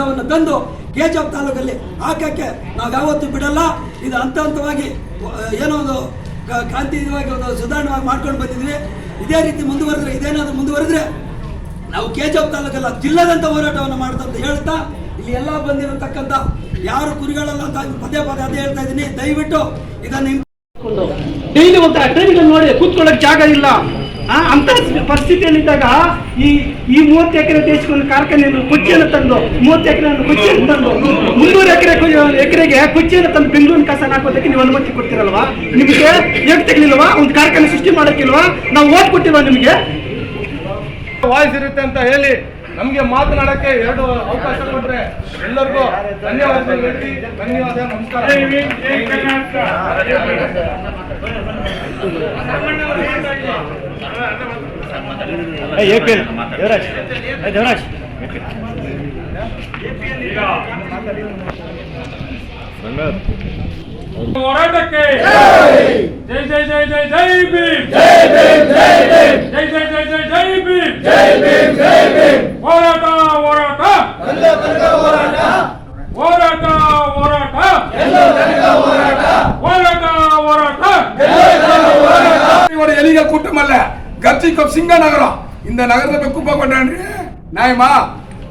ಸರ್ಕಾರವನ್ನು ತಂದು ಕೆಜಿಎಫ್ ತಾಲೂಕಲ್ಲಿ ಹಾಕಕ್ಕೆ ನಾವು ಯಾವತ್ತೂ ಬಿಡಲ್ಲ. ಇದು ಹಂತ ಹಂತವಾಗಿ ಏನೋ ಒಂದು ಕ್ರಾಂತಿಯುತವಾಗಿ ಒಂದು ಸುಧಾರಣವಾಗಿ ಮಾಡ್ಕೊಂಡು ಬಂದಿದ್ವಿ. ಇದೇ ರೀತಿ ಮುಂದುವರೆದ್ರೆ, ಇದೇನಾದರೂ ಮುಂದುವರೆದ್ರೆ ನಾವು ಕೆಜಿಎಫ್ ತಾಲೂಕಲ್ಲ ಜಿಲ್ಲಾದಂಥ ಹೋರಾಟವನ್ನು ಮಾಡ್ತಂತ ಹೇಳ್ತಾ, ಇಲ್ಲಿ ಎಲ್ಲ ಬಂದಿರತಕ್ಕಂಥ ಯಾರು ಕುರಿಗಳಲ್ಲ ಅಂತ ಪದೇ ಪದೇ ಅದೇ ಹೇಳ್ತಾ ಇದ್ದೀನಿ. ದಯವಿಟ್ಟು ಇದನ್ನು ಡೈಲಿ ಹೋಗ್ತಾರೆ, ಟ್ರೈನ್ ನೋಡಿ ಕೂತ್ಕೊಳ್ಳೋಕೆ ಜಾಗ ಇಲ್ಲ ಅಂತ ಪರಿಸ್ಥಿತಿಯಲ್ಲಿದ್ದಾಗ ಈ 30 ಎಕರೆ ದೇಶಕ್ಕೊಂದು ಕಾರ್ಖಾನೆಯನ್ನು ಕೊಚ್ಚಿಯನ್ನು ತಂದು 30 ಎಕರೆಯನ್ನು ಕೊಚ್ಚಿಯನ್ನು ತಂದು 300 ಎಕರೆಗೆ ಕೊಚ್ಚಿಯನ್ನು ತಂದು ಬೆಂಗಳೂರಿನ ಕಸ ಹಾಕೋದಕ್ಕೆ ನೀವು ಅನುಮತಿ ಕೊಡ್ತೀರಲ್ವಾ? ನಿಮಗೆ ಹೇಗೆ ತೆಗಲಿಲ್ವಾ? ಒಂದು ಕಾರ್ಖಾನೆ ಸೃಷ್ಟಿ ಮಾಡೋಕ್ಕಿಲ್ವಾ? ನಾವು ಓಟ್ ಕೊಟ್ಟಿಲ್ವಾ ನಿಮಗೆ? ವಾಯ್ಸ್ ಇರುತ್ತೆ ಅಂತ ಹೇಳಿ ನಮಗೆ ಮಾತನಾಡಕ್ಕೆ 2 ಅವಕಾಶ ಕೊಟ್ರೆ ಎಲ್ಲರಿಗೂ ಧನ್ಯವಾದಗಳು ಹೇಳಿ ಧನ್ಯವಾದ, ನಮಸ್ಕಾರ. ಹೋರಾಟಕ್ಕೆ ಜೈ ಜೈ ಜೈ ಜೈ ಜೈ ಭೀಮ್, ಜೈ ಜೈ ಜೈ ಜೈ ಜೈ ಭೀಮ್, ಹೋರಾಟ ಹೋರಾಟ ಹೋರಾಟ ಹೋರಾಟ ಹೋರಾಟ ಹೋರಾಟ ಎಲಿಗೆ ಕುಟುಂಬಲ್ಲ ಗರ್ಜಿಕೊಪ್ಪ ಸಿಂಗನಗರ இந்த நகரத்தை குப்பை கொண்டாடி நியாயமா?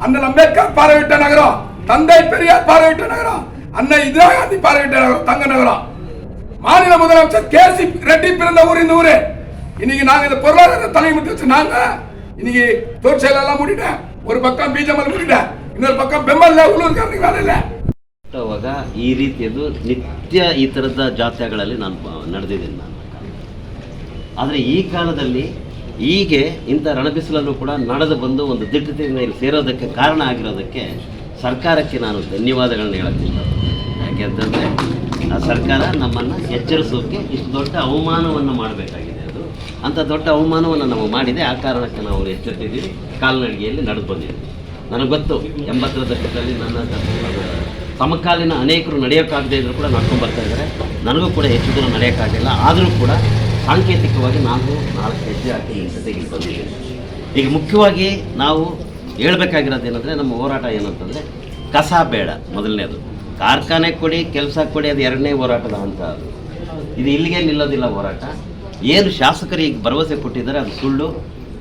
அண்ணன் அம்பேத்கர் பார்வையிட்ட நகரம், தந்தை பெரியார் பார்வையிட்ட நகரம், அண்ணன் இந்திரா காந்தி பார்வையிட்ட நகரம் தங்க நகரம். மாநில முதலமைச்சர் கேசி ரெட்டி பிறந்த ஊர் இந்த ஊரு. இன்னைக்கு நாங்க இந்த பொருளாதார தலைமுறை வச்சு நாங்க இன்னைக்கு தொழிற்செயலெல்லாம் முடிட்டேன். ஒரு பக்கம் பிஜೆಪಿ முடிட்டேன், ಇನ್ನೊಂದು ಪಕ್ಕ ಬೆಂಬಲ ಉಳ್ಳೂರ್ಗಾರನಿಗೆ வேலை ಇಲ್ಲ. ಅವಾಗ ಈ ರೀತಿಯದು ನಿತ್ಯ ಈ ಥರದ ಜಾತ್ರೆಗಳಲ್ಲಿ ನಾನು ನಡೆದಿದ್ದೀನಿ ನಾನು. ಆದರೆ ಈ ಕಾಲದಲ್ಲಿ ಹೀಗೆ ಇಂಥ ರಣಬಿಸಿಲಲ್ಲೂ ಕೂಡ ನಡೆದು ಬಂದು ಒಂದು ದಿಟ್ಟತೆಯಿಂದ ಇಲ್ಲಿ ಸೇರೋದಕ್ಕೆ ಕಾರಣ ಆಗಿರೋದಕ್ಕೆ ಸರ್ಕಾರಕ್ಕೆ ನಾನು ಧನ್ಯವಾದಗಳನ್ನ ಹೇಳುತ್ತಿಲ್ಲ. ಯಾಕೆಂತಂದರೆ ಆ ಸರ್ಕಾರ ನಮ್ಮನ್ನು ಎಚ್ಚರಿಸೋಕ್ಕೆ ಇಷ್ಟು ದೊಡ್ಡ ಅವಮಾನವನ್ನು ಮಾಡಬೇಕಾಗಿದೆ. ಅದು ಅಂಥ ದೊಡ್ಡ ಅವಮಾನವನ್ನು ನಾವು ಮಾಡಿದೆ. ಆ ಕಾರಣಕ್ಕೆ ನಾವು ಎಚ್ಚರಿಸಿದ್ದೀವಿ, ಕಾಲ್ನಡಿಗೆಯಲ್ಲಿ ನಡೆದು ಬಂದಿದ್ದೀವಿ. ನನಗೆ ಗೊತ್ತು 80ರ ದಶಕದಲ್ಲಿ ನನ್ನ ಸಮಕಾಲೀನ ಅನೇಕರು ನಡೆಯೋಕ್ಕಾಗದೇ ಇದ್ದರೂ ಕೂಡ ನಡ್ಕೊಂಡು ಬರ್ತಾ ಇದ್ದಾರೆ. ನನಗೂ ಕೂಡ ಹೆಚ್ಚು ದೂರ ನಡೆಯೋಕ್ಕಾಗಲಿಲ್ಲ. ಆದರೂ ಕೂಡ ಸಾಂಕೇತಿಕವಾಗಿ ನಾನು 4 ಹೆಜ್ಜೆ ಹಾಕಿ ನಿಮ್ಮ ಜೊತೆಗೆ ಬಂದಿದ್ದೀನಿ. ಈಗ ಮುಖ್ಯವಾಗಿ ನಾವು ಹೇಳಬೇಕಾಗಿರೋದು ಏನಂದರೆ, ನಮ್ಮ ಹೋರಾಟ ಏನಂತಂದರೆ ಕಸ ಬೇಡ ಮೊದಲನೇದು, ಕಾರ್ಖಾನೆ ಕೊಡಿ, ಕೆಲಸ ಕೊಡಿ, ಅದು 2ನೇ ಹೋರಾಟದ ಹಂತ. ಅದು ಇದು ಇಲ್ಲಿಗೆ ನಿಲ್ಲೋದಿಲ್ಲ ಹೋರಾಟ. ಏನು ಶಾಸಕರು ಈಗ ಭರವಸೆ ಕೊಟ್ಟಿದ್ದಾರೆ ಅದು ಸುಳ್ಳು,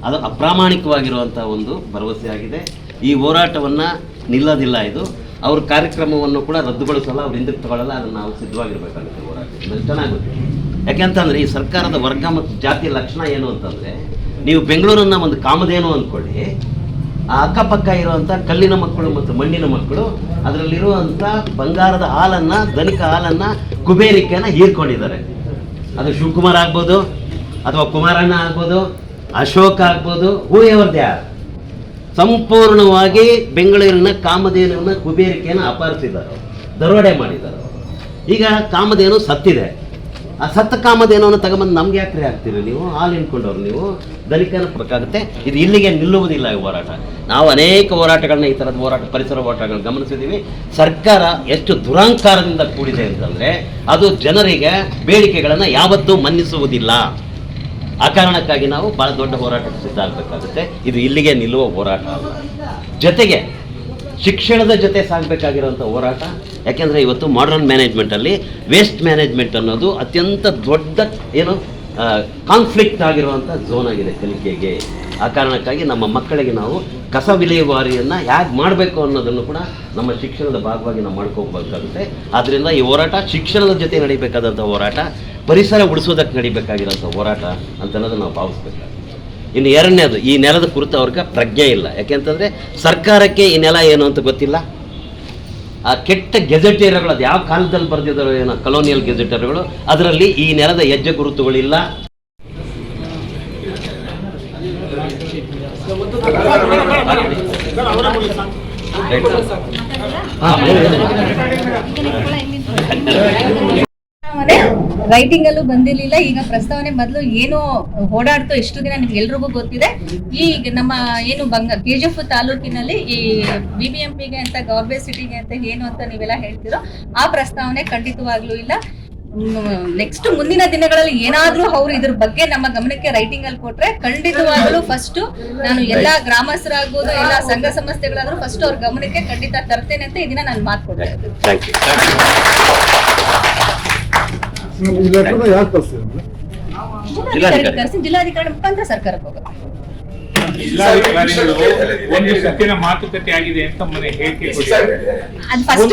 ಅದು ಅಪ್ರಾಮಾಣಿಕವಾಗಿರುವಂಥ ಒಂದು ಭರವಸೆ ಆಗಿದೆ. ಈ ಹೋರಾಟವನ್ನು ನಿಲ್ಲೋದಿಲ್ಲ. ಇದು ಅವ್ರ ಕಾರ್ಯಕ್ರಮವನ್ನು ಕೂಡ ರದ್ದುಗೊಳಿಸಲ್ಲ, ಅವ್ರು ಹಿಂದಕ್ಕೆ ತಗೊಳ್ಳಲ್ಲ. ಅದನ್ನು ನಾವು ಸಿದ್ಧವಾಗಿರಬೇಕಾಗುತ್ತೆ ಹೋರಾಟ. ಇದು ಚೆನ್ನಾಗುತ್ತೆ. ಯಾಕೆಂತಂದರೆ ಈ ಸರ್ಕಾರದ ವರ್ಗ ಮತ್ತು ಜಾತಿಯ ಲಕ್ಷಣ ಏನು ಅಂತಂದರೆ, ನೀವು ಬೆಂಗಳೂರನ್ನು ಒಂದು ಕಾಮಧೇನು ಅಂದ್ಕೊಳ್ಳಿ, ಆ ಅಕ್ಕಪಕ್ಕ ಇರುವಂಥ ಕಲ್ಲಿನ ಮಕ್ಕಳು ಮತ್ತು ಮಣ್ಣಿನ ಮಕ್ಕಳು ಅದರಲ್ಲಿರುವಂಥ ಬಂಗಾರದ ಹಾಲನ್ನು, ಧನಿಕ ಹಾಲನ್ನು, ಕುಬೇರಿಕೆಯನ್ನು ಹೀರ್ಕೊಂಡಿದ್ದಾರೆ. ಅದು ಶಿವಕುಮಾರ್ ಆಗ್ಬೋದು, ಅಥವಾ ಕುಮಾರಣ್ಣ ಆಗ್ಬೋದು, ಅಶೋಕ್ ಆಗ್ಬೋದು, ಹೂಯವರ್ದ್ಯ ಸಂಪೂರ್ಣವಾಗಿ ಬೆಂಗಳೂರಿನ ಕಾಮಧೇನುವನ್ನು, ಕುಬೇರಿಕೆಯನ್ನು ಅಪಹರಿಸಿದ್ದಾರೆ, ದರೋಡೆ ಮಾಡಿದ್ದಾರೆ. ಈಗ ಕಾಮಧೇನು ಸತ್ತಿದೆ. ಆ ಸತ್ತ ಕಾಮಧೇನುವನ್ನು ತಗೊಂಬಂದು ನಮ್ಗೆ ಯಾಕ್ರೆ ಆಗ್ತೀರಿ ನೀವು? ಹಾಲು ಹಿಂಡ್ಕೊಂಡವ್ರು ನೀವು, ಧನಿಕನ ಬೇಕಾಗುತ್ತೆ. ಇದು ಇಲ್ಲಿಗೆ ನಿಲ್ಲುವುದಿಲ್ಲ ಈ ಹೋರಾಟ. ನಾವು ಅನೇಕ ಹೋರಾಟಗಳನ್ನ, ಈ ಥರದ ಹೋರಾಟ, ಪರಿಸರ ಹೋರಾಟಗಳನ್ನ ಗಮನಿಸಿದ್ದೀವಿ. ಸರ್ಕಾರ ಎಷ್ಟು ದುರಾಂಕಾರದಿಂದ ಕೂಡಿದೆ ಅಂತಂದರೆ, ಅದು ಜನರಿಗೆ ಬೇಡಿಕೆಗಳನ್ನು ಯಾವತ್ತೂ ಮನ್ನಿಸುವುದಿಲ್ಲ. ಆ ಕಾರಣಕ್ಕಾಗಿ ನಾವು ಭಾಳ ದೊಡ್ಡ ಹೋರಾಟಕ್ಕೆ ಸಿದ್ಧ ಆಗಬೇಕಾಗುತ್ತೆ. ಇದು ಇಲ್ಲಿಗೆ ನಿಲ್ಲುವ ಹೋರಾಟ ಅಲ್ಲ, ಜೊತೆಗೆ ಶಿಕ್ಷಣದ ಜೊತೆ ಸಾಗಬೇಕಾಗಿರೋಂಥ ಹೋರಾಟ. ಯಾಕೆಂದರೆ ಇವತ್ತು ಮಾಡರ್ನ್ ಮ್ಯಾನೇಜ್ಮೆಂಟಲ್ಲಿ ವೇಸ್ಟ್ ಮ್ಯಾನೇಜ್ಮೆಂಟ್ ಅನ್ನೋದು ಅತ್ಯಂತ ದೊಡ್ಡ ಏನು ಕಾನ್ಫ್ಲಿಕ್ಟ್ ಆಗಿರುವಂಥ ಝೋನ್ ಆಗಿದೆ ಕಲಿಕೆಗೆ. ಆ ಕಾರಣಕ್ಕಾಗಿ ನಮ್ಮ ಮಕ್ಕಳಿಗೆ ನಾವು ಕಸ ವಿಲೇವಾರಿಯನ್ನು ಹೇಗೆ ಮಾಡಬೇಕು ಅನ್ನೋದನ್ನು ಕೂಡ ನಮ್ಮ ಶಿಕ್ಷಣದ ಭಾಗವಾಗಿ ನಾವು ಮಾಡ್ಕೋಬೇಕಾಗುತ್ತೆ. ಆದ್ದರಿಂದ ಈ ಹೋರಾಟ ಶಿಕ್ಷಣದ ಜೊತೆ ನಡಿಬೇಕಾದಂಥ ಹೋರಾಟ, ಪರಿಸರ ಉಳಿಸೋದಕ್ಕೆ ನಡಿಬೇಕಾಗಿರೋಂಥ ಹೋರಾಟ ಅಂತ ಅನ್ನೋದನ್ನು ನಾವು ಭಾವಿಸ್ಬೇಕಾಗುತ್ತೆ. ಇನ್ನು 2ನೇದು, ಈ ನೆಲದ ಕುರಿತು ಅವ್ರಿಗೆ ಪ್ರಜ್ಞೆ ಇಲ್ಲ. ಯಾಕೆಂತಂದರೆ ಸರ್ಕಾರಕ್ಕೆ ಈ ನೆಲ ಏನು ಅಂತ ಗೊತ್ತಿಲ್ಲ. ಆ ಕೆಟ್ಟ ಗೆಜೆಟೇರ್ಗಳು, ಅದು ಯಾವ ಕಾಲದಲ್ಲಿ ಬರೆದಿದ್ದಾರೋ ಏನೋ, ಕಲೋನಿಯಲ್ ಗೆಜೆಟರ್ಗಳು, ಅದರಲ್ಲಿ ಈ ನೆಲದ ಹೆಜ್ಜೆ ಗುರುತುಗಳಿಲ್ಲ. ರೈಟಿಂಗ್ ಅಲ್ಲೂ ಬಂದಿರಲಿಲ್ಲ. ಈಗ ಪ್ರಸ್ತಾವನೆ ಮೊದಲು ಏನೋ ಓಡಾಡ್ತು, ಎಷ್ಟು ದಿನ ನಿಮ್ಗೆ ಎಲ್ರಿಗೂ ಗೊತ್ತಿದೆ. ಈಗ ನಮ್ಮ ಏನು ಕೆಜಿಎಫ್ ತಾಲೂಕಿನಲ್ಲಿ ಈ BBMPಗೆ ಅಂತ, ಗಾರ್ಬೇಜ್ ಸಿಟಿಗೆ ಅಂತ ಏನು ಅಂತ ನೀವೆಲ್ಲ ಹೇಳ್ತಿರೋ, ಆ ಪ್ರಸ್ತಾವನೆ ಖಂಡಿತವಾಗ್ಲೂ ಇಲ್ಲ. ನೆಕ್ಸ್ಟ್ ಮುಂದಿನ ದಿನಗಳಲ್ಲಿ ಏನಾದ್ರೂ ಅವ್ರು ಇದ್ರ ಬಗ್ಗೆ ನಮ್ಮ ಗಮನಕ್ಕೆ ರೈಟಿಂಗ್ ಅಲ್ಲಿ ಕೊಟ್ರೆ ಖಂಡಿತವಾಗಲೂ ಫಸ್ಟ್ ನಾನು ಎಲ್ಲಾ ಗ್ರಾಮಸ್ಥರಾಗ್ಬೋದು ಎಲ್ಲಾ ಸಂಘ ಸಂಸ್ಥೆಗಳಾದ್ರೂ ಫಸ್ಟ್ ಅವ್ರ ಗಮನಕ್ಕೆ ಖಂಡಿತ ತರ್ತೇನೆ ಅಂತ ಇದನ್ನ ನಾನು ಮಾತು ಕೊಡ್ತೇನೆ. Thank you. ಜಿಲ್ಲಾಧಿಕಾರಿ ಮುಖಾಂತರ ಸರ್ಕಾರಕ್ಕೆ ಹೋಗೋದು. ಜಿಲ್ಲಾಧಿಕಾರಿಗಳು ಒಂದು ಸುತ್ತಿನ ಮಾತುಕತೆ ಆಗಿದೆ ಅಂತ ಮೊನ್ನೆ ಹೇಳಿಕೆ ಕೊಟ್ಟಿದ್ದಾರೆ. ಅದು ಫಸ್ಟ್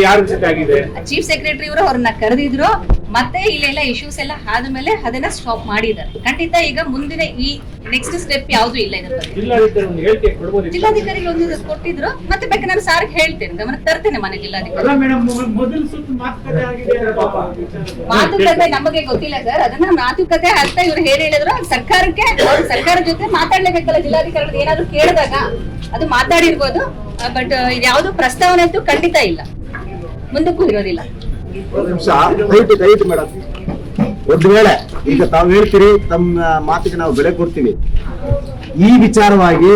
ಯಾರ ಜೊತೆ ಆಗಿದೆ? ಚೀಫ್ ಸೆಕ್ರೆಟರಿ ಅವರು ಅವ್ರನ್ನ ಕರೆದಿದ್ರು, ಮತ್ತೆ ಇಲ್ಲೆಲ್ಲ ಇಶ್ಯೂಸ್ ಎಲ್ಲ ಆದ್ಮೇಲೆ ಅದನ್ನ ಸ್ಟಾಪ್ ಮಾಡಿದ್ದಾರೆ. ಖಂಡಿತ ಈಗ ಮುಂದಿನ ಈ ನೆಕ್ಸ್ಟ್ ಸ್ಟೆಪ್ ಯಾವ್ದು ಇಲ್ಲ ಇದ್ರ ಬಗ್ಗೆ. ಜಿಲ್ಲಾಧಿಕಾರಿ ಒಂದು ಹೇಳಿಕೆ ಕೊಡ್ಬೋದು. ಜಿಲ್ಲಾಧಿಕಾರಿಗೆ ಒಂದು ಕೊಟ್ಟಿದ್ರು, ಮತ್ತೆ ಬೇಕಾದ್ರೆ ನಾನು ಸಾರ್ಗೆ ಹೇಳ್ತೇನೆ, ಗಮನಕ್ಕೆ ತರ್ತೇನೆ ಮನೆ ಜಿಲ್ಲಾಧಿಕಾರಿ. ಮೊದಲ ಸುತ್ತು ಮಾತುಕತೆ ಆಗಿದೆ ಮಾತುಕತೆ ನಮಗೆ ಗೊತ್ತಿಲ್ಲ ಸರ್, ಅದನ್ನ ಮಾತುಕತೆ ಅಂತ ಇವ್ರು ಹೇಳಿದ್ರು. ಸರ್ಕಾರಕ್ಕೆ ಸರ್ಕಾರ ಜೊತೆ ಮಾತಾಡ್ಲೇಬೇಕಲ್ಲ, ಜಿಲ್ಲಾಧಿಕಾರಿ ಏನಾದ್ರು ಕೇಳಿದಾಗ ಅದು ಮಾತಾಡಿರ್ಬೋದು. ಬಟ್ ಇದ್ಯಾವುದು ಪ್ರಸ್ತಾವನೆ ಅಂತೂ ಖಂಡಿತ ಇಲ್ಲ, ಮುಂದಕ್ಕೂ ಇರೋದಿಲ್ಲ. ದಯವಿಟ್ಟು ಮೇಡಮ್, ಒಂದು ವೇಳೆ ಈಗ ತಾವು ಹೇಳ್ತೀರಿ ತಮ್ಮ ಮಾತಿಗೆ ನಾವು ಬೆಲೆ ಕೊಡ್ತೀವಿ, ಈ ವಿಚಾರವಾಗಿ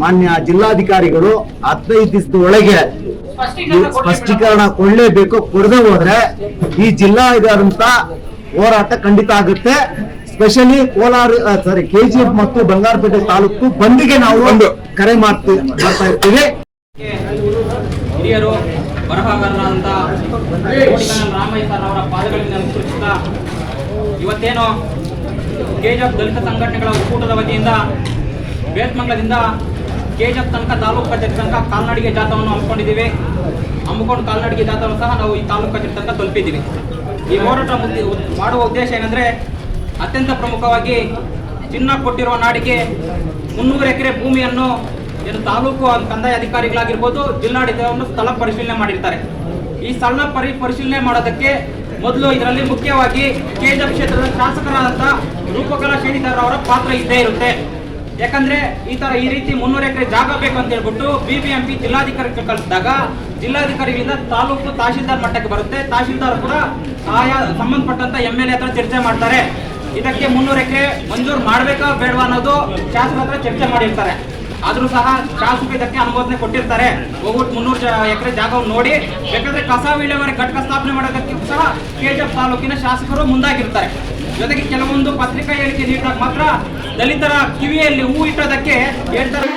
ಮಾನ್ಯ ಜಿಲ್ಲಾಧಿಕಾರಿಗಳು 15 ದಿವಸದ ಒಳಗೆ ಸ್ಪಷ್ಟೀಕರಣ ಕೊಡ್ಲೇಬೇಕು. ಕೊಡದೆ ಹೋದ್ರೆ ಈ ಜಿಲ್ಲಾ ಇದಾದಂತ ಹೋರಾಟ ಖಂಡಿತ ಆಗುತ್ತೆ. ಸ್ಪೆಷಲಿ ಕೋಲಾರ KGF ಮತ್ತು ಬಂಗಾರಪೇಟೆ ತಾಲೂಕು ಬಂದ್ಗೆ ನಾವು ಒಂದು ಕರೆ ಮಾಡ್ತಾ ಇರ್ತೀವಿ. ಹಿರಿಯರು ಬರಹಗಾರರಾದಂಥ ರಾಮಯ್ಯ ಸರ್ ಅವರ ಪಾದಗಳಿಂದ ನಮಸ್ಕರಿಸುತ್ತಾ, ಇವತ್ತೇನು KGF ದಲಿತ ಸಂಘಟನೆಗಳ ಒಕ್ಕೂಟದ ವತಿಯಿಂದ ಬೇತ್ಮಂಗಲದಿಂದ KGF ತನಕ ತಾಲೂಕು ಕಚೇರಿ ತನಕ ಕಾಲ್ನಡಿಗೆ ಜಾಥಾವನ್ನು ಹಮ್ಮಿಕೊಂಡಿದ್ದೀವಿ. ಹಮ್ಮಿಕೊಂಡು ಕಾಲ್ನಡಿಗೆ ಜಾಥಾವನ್ನು ಸಹ ನಾವು ಈ ತಾಲೂಕು ಕಚೇರಿ ತನಕ ತಲುಪಿದ್ದೀವಿ. ಈ ಹೋರಾಟ ಮಾಡುವ ಉದ್ದೇಶ ಏನಂದರೆ, ಅತ್ಯಂತ ಪ್ರಮುಖವಾಗಿ ಚಿನ್ನ ಕೊಟ್ಟಿರುವ ನಾಡಿಗೆ 300 ಎಕರೆ ಭೂಮಿಯನ್ನು ಏನು ತಾಲೂಕು ಕಂದಾಯ ಅಧಿಕಾರಿಗಳಾಗಿರ್ಬೋದು, ಜಿಲ್ಲಾಡಳಿತವನ್ನು ಸ್ಥಳ ಪರಿಶೀಲನೆ ಮಾಡಿರ್ತಾರೆ. ಈ ಸ್ಥಳ ಪರಿಶೀಲನೆ ಮಾಡೋದಕ್ಕೆ ಮೊದಲು ಇದರಲ್ಲಿ ಮುಖ್ಯವಾಗಿ KGF ಕ್ಷೇತ್ರದ ಶಾಸಕರಾದಂಥ ರೂಪಕಲಾ ಶ್ರೇಣಿಧರ್ ಅವರ ಪಾತ್ರ ಇದ್ದೇ ಇರುತ್ತೆ. ಯಾಕಂದ್ರೆ ಈ ರೀತಿ 300 ಎಕರೆ ಜಾಗ ಬೇಕು ಅಂತ ಹೇಳ್ಬಿಟ್ಟು BBMP ಜಿಲ್ಲಾಧಿಕಾರಿಗೆ ಕಳಿಸಿದಾಗ ಜಿಲ್ಲಾಧಿಕಾರಿಗಳಿಂದ ತಾಲೂಕು ತಹಶೀಲ್ದಾರ್ ಮಟ್ಟಕ್ಕೆ ಬರುತ್ತೆ. ತಹಶೀಲ್ದಾರ್ ಕೂಡ ಆಯಾ ಸಂಬಂಧಪಟ್ಟಂತ MLA ಹತ್ರ ಚರ್ಚೆ ಮಾಡ್ತಾರೆ. ಇದಕ್ಕೆ 300 ಎಕರೆ ಮಂಜೂರು ಮಾಡಬೇಕಾ ಬೇಡವಾ ಅನ್ನೋದು ಶಾಸಕರ ಹತ್ರ ಚರ್ಚೆ ಮಾಡಿರ್ತಾರೆ. ಆದ್ರೂ ಸಹ ಶಾಸಕ ಇದಕ್ಕೆ ಅನುಮೋದನೆ ಕೊಟ್ಟಿರ್ತಾರೆ. ಹೋಗ್ಬಿಟ್ಟು 300 ಎಕರೆ ಜಾಗವನ್ನು ನೋಡಿ ಬೇಕಾದ್ರೆ ಕಸ ವಿಲೇವಾರಿ ಘಟಕ ಸ್ಥಾಪನೆ ಮಾಡೋದಕ್ಕೆ ಸಹ KGF ತಾಲೂಕಿನ ಶಾಸಕರು ಮುಂದಾಗಿರ್ತಾರೆ. ಜೊತೆಗೆ ಕೆಲವೊಂದು ಪತ್ರಿಕಾ ಹೇಳಿಕೆ ನೀಡಿದಾಗ ಮಾತ್ರ ದಲಿತರ ಕಿವಿಯಲ್ಲಿ ಹೂ ಇಟ್ಟೋದಕ್ಕೆ ಹೇಳ್ತಾರೆ.